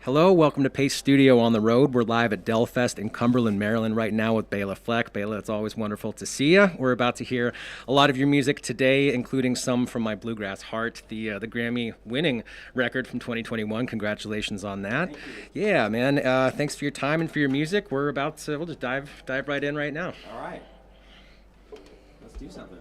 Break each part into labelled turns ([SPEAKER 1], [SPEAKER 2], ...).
[SPEAKER 1] Hello, welcome to Pace Studio on the Road. We're live at DelFest in Cumberland, Maryland right now with Béla Fleck. Béla, it's always wonderful to see you. We're about to hear a lot of your music today, including some from my Bluegrass Heart, the Grammy-winning record from 2021. Congratulations on that.
[SPEAKER 2] Thank you.
[SPEAKER 1] Yeah, man. Thanks for your time and for your music. We'll just dive right in right now.
[SPEAKER 2] All right. Let's do something.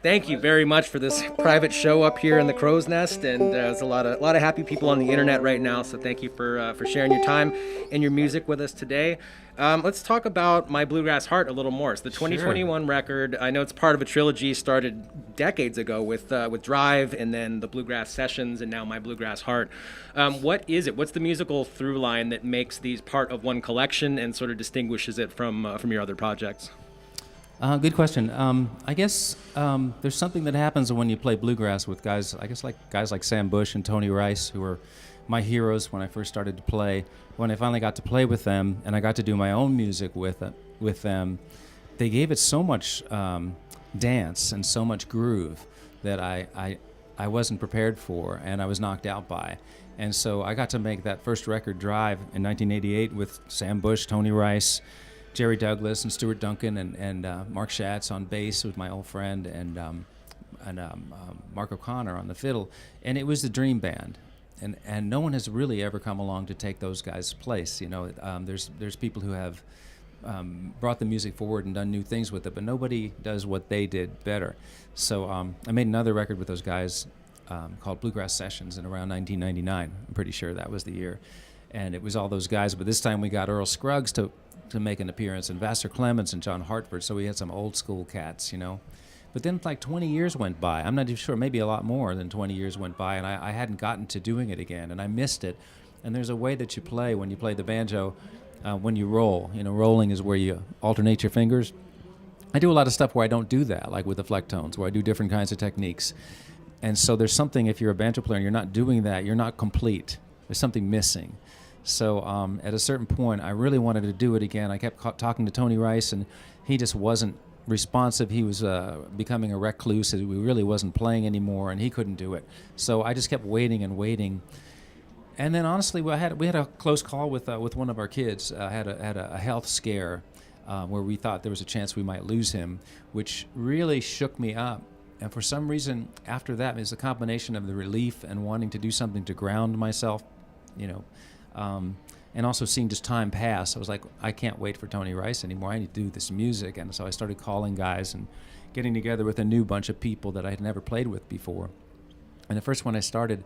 [SPEAKER 1] Thank you very much for this private show up here in the Crow's Nest, and there's a lot of happy people on the internet right now. So thank you for sharing your time and your music with us today. Let's talk about My Bluegrass Heart a little more. It's the 2021 record. I know it's part of a trilogy started decades ago with Drive, and then the Bluegrass Sessions, and now My Bluegrass Heart. What is it? What's the musical through line that makes these part of one collection and sort of distinguishes it from your other projects?
[SPEAKER 3] Good question. I guess there's something that happens when you play bluegrass with guys, guys like Sam Bush and Tony Rice, who were my heroes when I first started to play. When I finally got to play with them and I got to do my own music with them, they gave it so much dance and so much groove that I wasn't prepared for, and I was knocked out by. And so I got to make that first record, Drive, in 1988 with Sam Bush, Tony Rice, Jerry Douglas and Stuart Duncan and Mark Schatz on bass, who was my old friend, and Mark O'Connor on the fiddle, and it was the dream band. And no one has really ever come along to take those guys' place. You know, there's people who have brought the music forward and done new things with it, but nobody does what they did better. So I made another record with those guys called Bluegrass Sessions in around 1999. I'm pretty sure that was the year. And it was all those guys, but this time we got Earl Scruggs to make an appearance, and Vassar Clements and John Hartford, so we had some old school cats, you know. But then like 20 years went by. I'm not even sure, maybe a lot more than 20 years went by, and I hadn't gotten to doing it again, and I missed it. And there's a way that you play when you play the banjo, when you roll. You know, rolling is where you alternate your fingers. I do a lot of stuff where I don't do that, like with the Fleck tones, where I do different kinds of techniques. And so there's something, if you're a banjo player and you're not doing that, you're not complete. There's something missing. So at a certain point, I really wanted to do it again. I kept talking to Tony Rice, and he just wasn't responsive. He was becoming a recluse. He really wasn't playing anymore, and he couldn't do it. So I just kept waiting and waiting. And then honestly, we had a close call with one of our kids. Had a health scare where we thought there was a chance we might lose him, which really shook me up. And for some reason, after that, it's a combination of the relief and wanting to do something to ground myself, you know, and also seeing just time pass. I was like, I can't wait for Tony Rice anymore. I need to do this music. And so I started calling guys and getting together with a new bunch of people that I had never played with before. And at first when I started,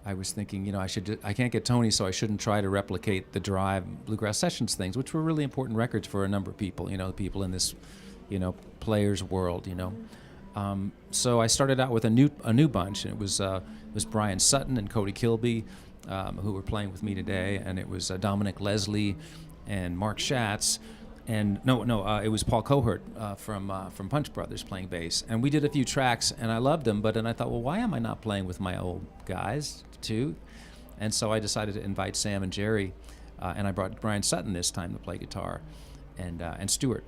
[SPEAKER 3] I was thinking, you know, I can't get Tony, so I shouldn't try to replicate the Drive Bluegrass Sessions things, which were really important records for a number of people, you know, the people in this, you know, players world, you know. So I started out with a new bunch, and it was Brian Sutton and Cody Kilby, who were playing with me today, and it was Dominic Leslie and Mark Schatz, and it was Paul Cohert from Punch Brothers playing bass, and we did a few tracks, and I loved them, but then I thought, well, why am I not playing with my old guys too? And so I decided to invite Sam and Jerry, and I brought Brian Sutton this time to play guitar, and Stuart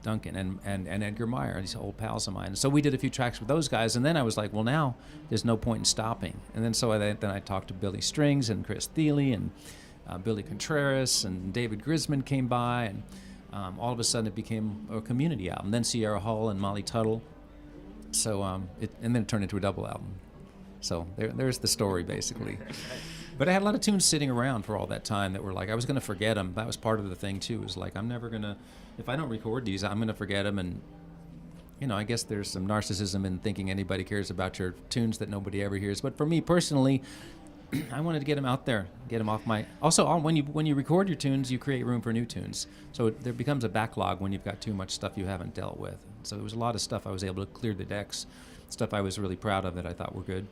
[SPEAKER 3] Duncan and Edgar Meyer, these old pals of mine. And so we did a few tracks with those guys, and then I was like, well, now there's no point in stopping. And then I talked to Billy Strings and Chris Thiele and Billy Contreras, and David Grisman came by, and all of a sudden it became a community album. Then Sierra Hull and Molly Tuttle. So and then it turned into a double album. So there's the story basically. But I had a lot of tunes sitting around for all that time that were like, I was going to forget them. That was part of the thing too. It was like, I'm never going to, if I don't record these, I'm going to forget them. And, you know, I guess there's some narcissism in thinking anybody cares about your tunes that nobody ever hears. But for me personally, I wanted to get them out there, get them off my. Also, when you record your tunes, you create room for new tunes. So there becomes a backlog when you've got too much stuff you haven't dealt with. So there was a lot of stuff I was able to clear the decks, stuff I was really proud of that I thought were good,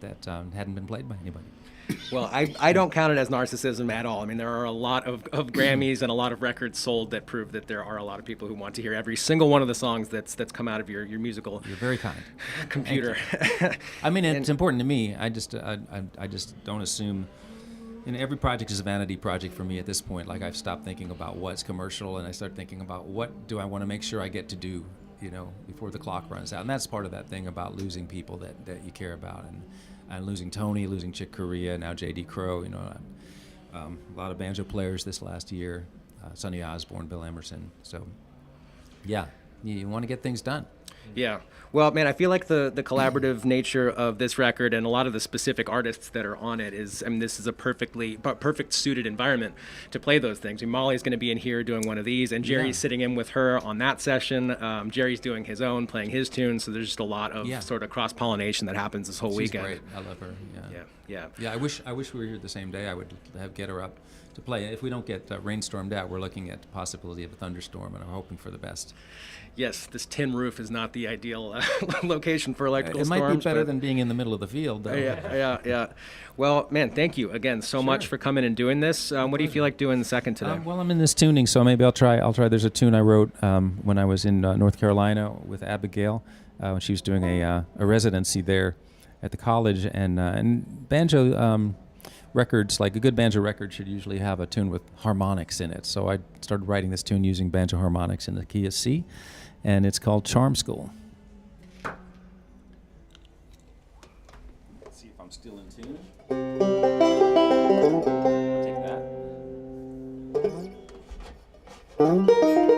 [SPEAKER 3] that hadn't been played by anybody.
[SPEAKER 1] Well, I don't count it as narcissism at all. I mean, there are a lot of Grammys and a lot of records sold that prove that there are a lot of people who want to hear every single one of the songs that's come out of your musical.
[SPEAKER 3] You're very kind.
[SPEAKER 1] Computer.
[SPEAKER 3] I mean, it's important to me. I just don't assume. You know, every project is a vanity project for me at this point. Like, I've stopped thinking about what's commercial, and I start thinking about what do I want to make sure I get to do, you know, before the clock runs out. And that's part of that thing about losing people that you care about, and losing Tony, losing Chick Corea, now J.D. Crowe, you know, a lot of banjo players this last year, Sonny Osborne, Bill Emerson. So, yeah, you want to get things done.
[SPEAKER 1] Yeah. Well, man, I feel like the collaborative nature of this record and a lot of the specific artists that are on it is, I mean, this is a perfect suited environment to play those things. I mean, Molly's going to be in here doing one of these, and Jerry's sitting in with her on that session. Jerry's doing his own, playing his tunes, so there's just a lot of sort of cross-pollination that happens this whole weekend.
[SPEAKER 3] She's great. I love her.
[SPEAKER 1] Yeah.
[SPEAKER 3] Yeah, I wish we were here the same day. I would get her up to play. If we don't get rainstormed out, we're looking at the possibility of a thunderstorm, and I'm hoping for the best.
[SPEAKER 1] Yes, this tin roof is not the ideal location for electrical storms.
[SPEAKER 3] It might be better than being in the middle of the field, though.
[SPEAKER 1] Yeah. Well, man, thank you again so much for coming and doing this. What do you feel like doing the second today?
[SPEAKER 3] Well, I'm in this tuning, so maybe I'll try. There's a tune I wrote when I was in North Carolina with Abigail when she was doing a residency there at the college, and banjo records, like a good banjo record, should usually have a tune with harmonics in it. So I started writing this tune using banjo harmonics in the key of C, and it's called Charm School. Let's see if I'm still in tune. I'll take that.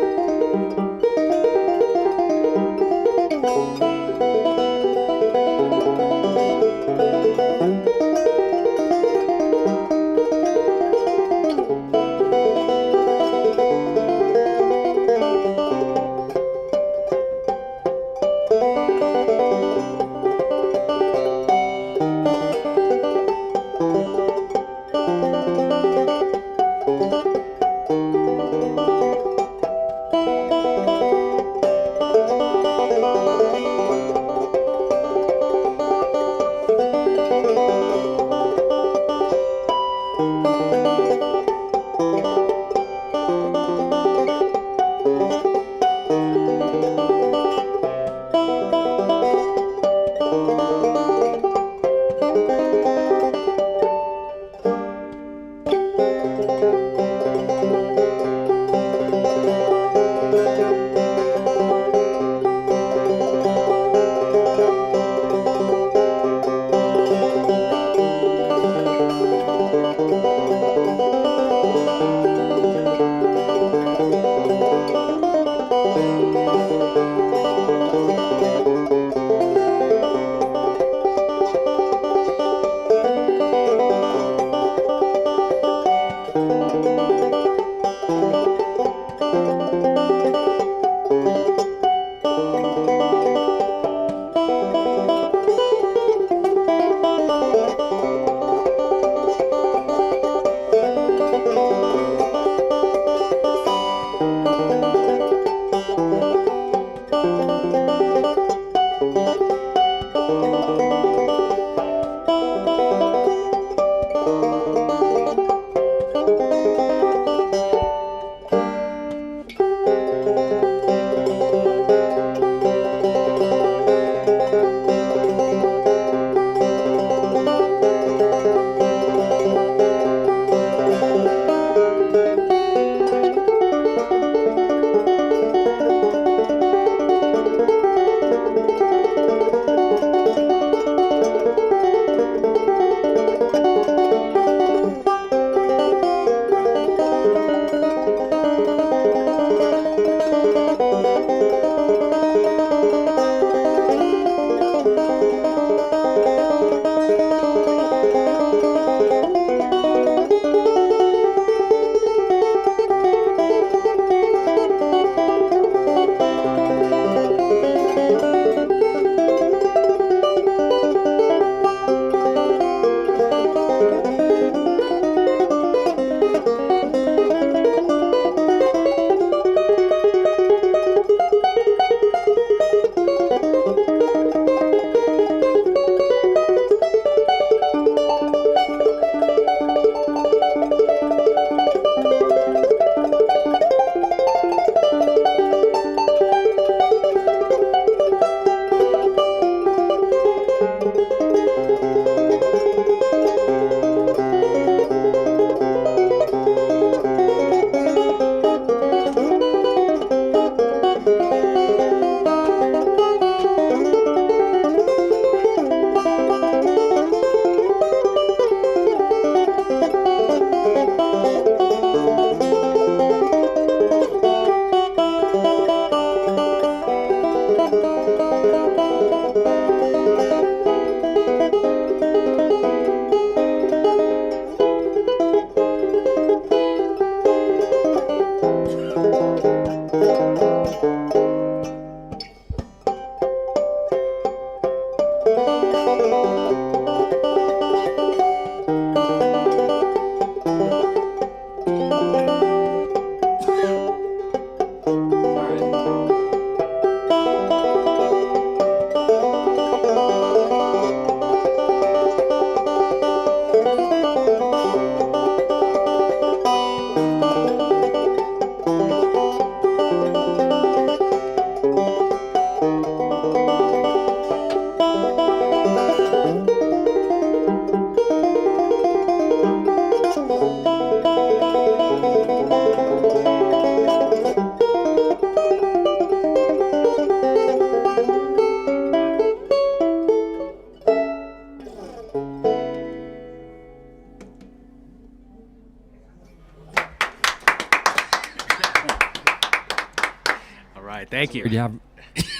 [SPEAKER 1] Thank you.
[SPEAKER 3] Did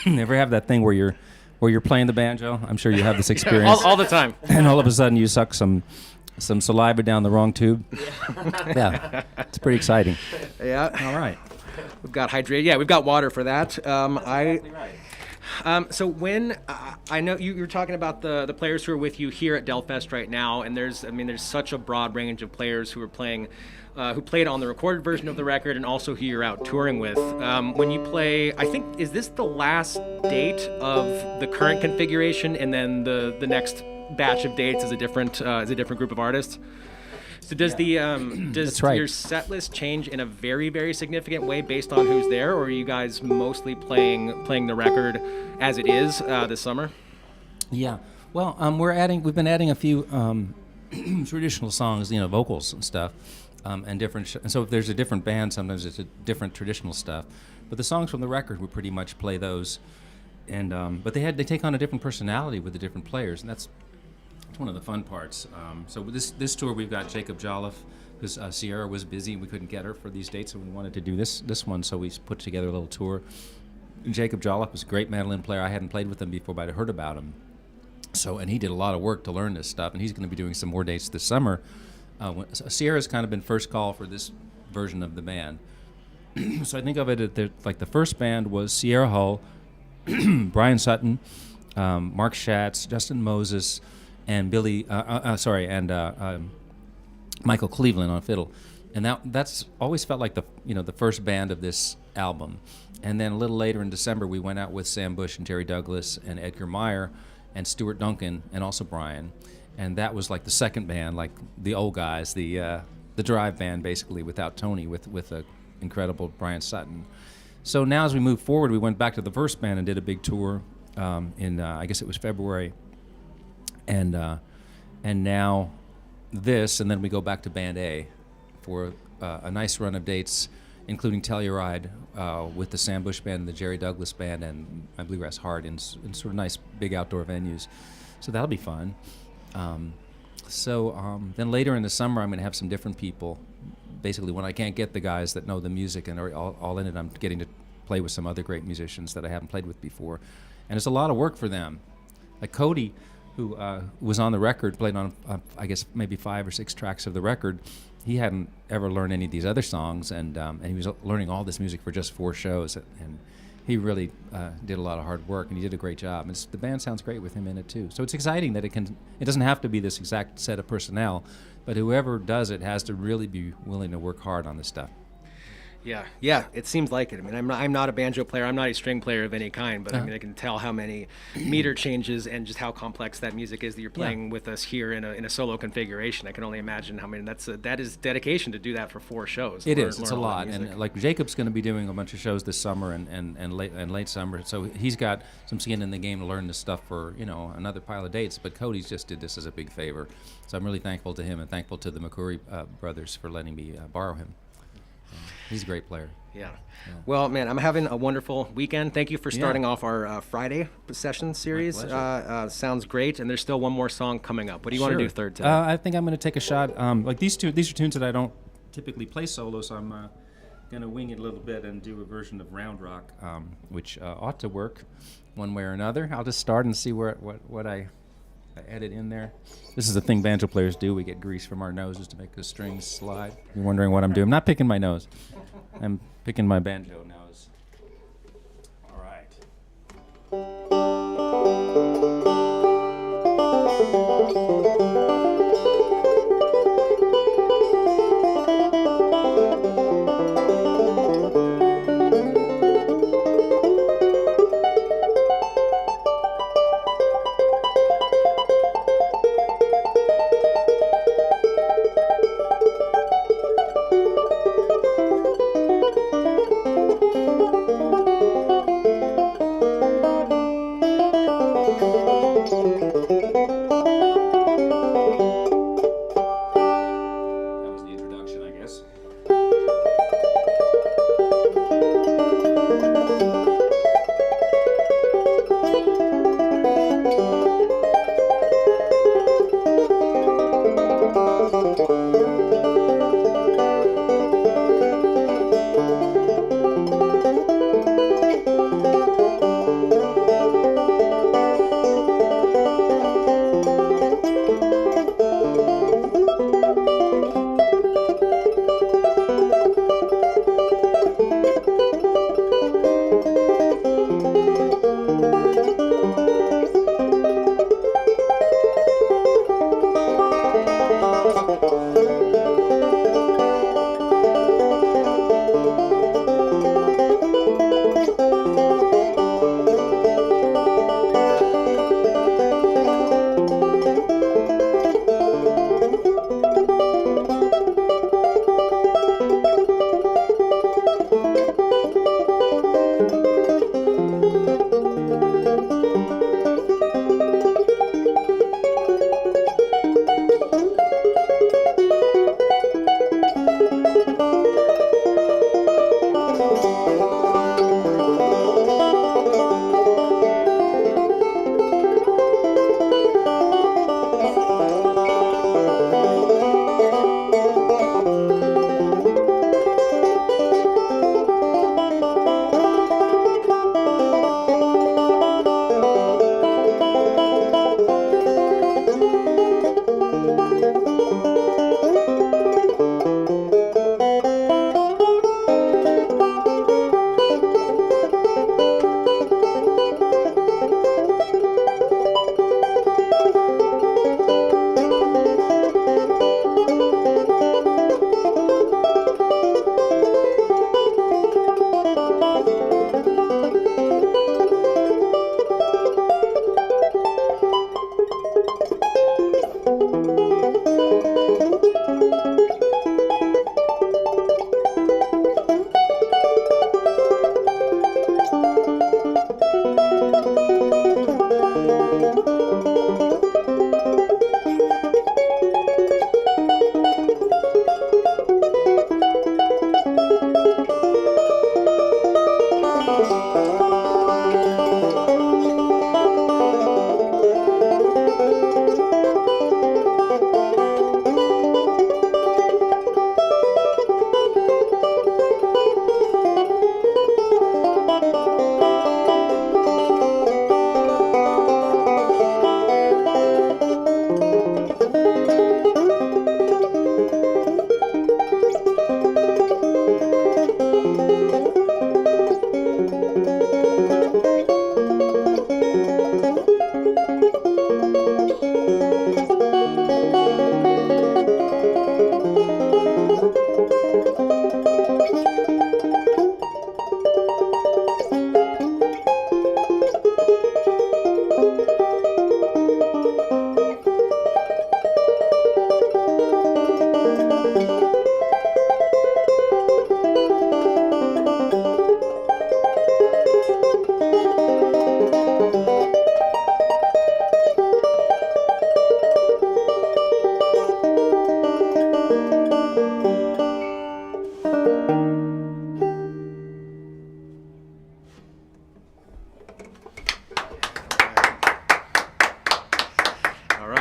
[SPEAKER 3] you ever have that thing where you're playing the banjo? I'm sure you have this experience.
[SPEAKER 1] all the time.
[SPEAKER 3] And all of a sudden you suck some saliva down the wrong tube. Yeah, it's pretty exciting.
[SPEAKER 1] Yeah.
[SPEAKER 3] All right.
[SPEAKER 1] We've got hydrated. Yeah, we've got water for that.
[SPEAKER 2] Exactly right.
[SPEAKER 1] So when I know you're talking about the players who are with you here at DelFest right now, and there's such a broad range of players who are playing, who played on the recorded version of the record, and also who you're out touring with. When you play, I think, is this the last date of the current configuration, and then the next batch of dates is a different group of artists? So does
[SPEAKER 3] That's right.
[SPEAKER 1] your set list change in a very, very significant way based on who's there, or are you guys mostly playing the record as it is this summer?
[SPEAKER 3] Yeah. Well, we've been adding a few traditional songs, vocals and stuff, and different. And so if there's a different band, sometimes it's a different traditional stuff. But the songs from the record, we pretty much play those. And but they take on a different personality with the different players, and that's one of the fun parts. So with this tour, we've got Jacob Jolliffe, because Sierra was busy. We couldn't get her for these dates, and we wanted to do this one, so we put together a little tour. And Jacob Jolliffe was a great mandolin player. I hadn't played with him before, but I'd heard about him. And he did a lot of work to learn this stuff, and he's going to be doing some more dates this summer. Sierra's kind of been first call for this version of the band. So I think of it like the first band was Sierra Hull, Brian Sutton, Mark Schatz, Justin Moses, and Michael Cleveland on fiddle, and that's always felt like the first band of this album. And then a little later in December, we went out with Sam Bush and Jerry Douglas and Edgar Meyer and Stuart Duncan and also Brian, and that was like the second band, like the old guys, the drive band basically without Tony, with a incredible Brian Sutton. So now as we move forward, we went back to the first band and did a big tour in I guess it was February. And now this, and then we go back to Band A for a nice run of dates, including Telluride with the Sam Bush Band and the Jerry Douglas Band and my Bluegrass Heart in sort of nice big outdoor venues. So that'll be fun. Then later in the summer, I'm going to have some different people. Basically, when I can't get the guys that know the music and are all in it, I'm getting to play with some other great musicians that I haven't played with before. And it's a lot of work for them. Like Cody, who was on the record, played on, I guess, maybe 5 or 6 tracks of the record. He hadn't ever learned any of these other songs, and he was learning all this music for just 4 shows, and he really did a lot of hard work, and he did a great job. And the band sounds great with him in it, too. So it's exciting that it doesn't have to be this exact set of personnel, but whoever does it has to really be willing to work hard on this stuff.
[SPEAKER 1] Yeah, it seems like it. I mean, I'm not a banjo player. I'm not a string player of any kind, but I mean, I can tell how many meter changes and just how complex that music is that you're playing with us here in a solo configuration. I can only imagine how many. That is dedication to do that for 4 shows.
[SPEAKER 3] It is. It's a lot. And like Jacob's going to be doing a bunch of shows this summer and late summer, so he's got some skin in the game to learn this stuff for another pile of dates. But Cody's just did this as a big favor, so I'm really thankful to him and thankful to the McCoury brothers for letting me borrow him. He's a great player.
[SPEAKER 1] Yeah. Well, man, I'm having a wonderful weekend. Thank you for starting off our Friday session series. Sounds great. And there's still one more song coming up. What do you want to do third today?
[SPEAKER 3] I think I'm going to take a shot. Like these are tunes that I don't typically play solo, so I'm going to wing it a little bit and do a version of Round Rock, which ought to work one way or another. I'll just start and see what I edit in there. This is the thing banjo players do. We get grease from our noses to make the strings slide. You're wondering what I'm doing. I'm not picking my nose. I'm picking my banjo nose. All right.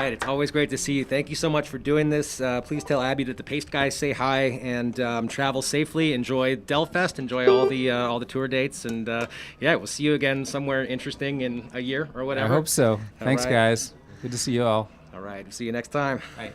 [SPEAKER 1] right. It's always great to see you. Thank you so much for doing this. Please tell Abby that the Paste guys say hi, and travel safely. Enjoy DelFest. Enjoy all the tour dates. And yeah, we'll see you again somewhere interesting in a year or whatever.
[SPEAKER 3] I hope so. Thanks,
[SPEAKER 1] right.
[SPEAKER 3] guys. Good to see you all.
[SPEAKER 1] All right. See you next time.
[SPEAKER 3] Bye.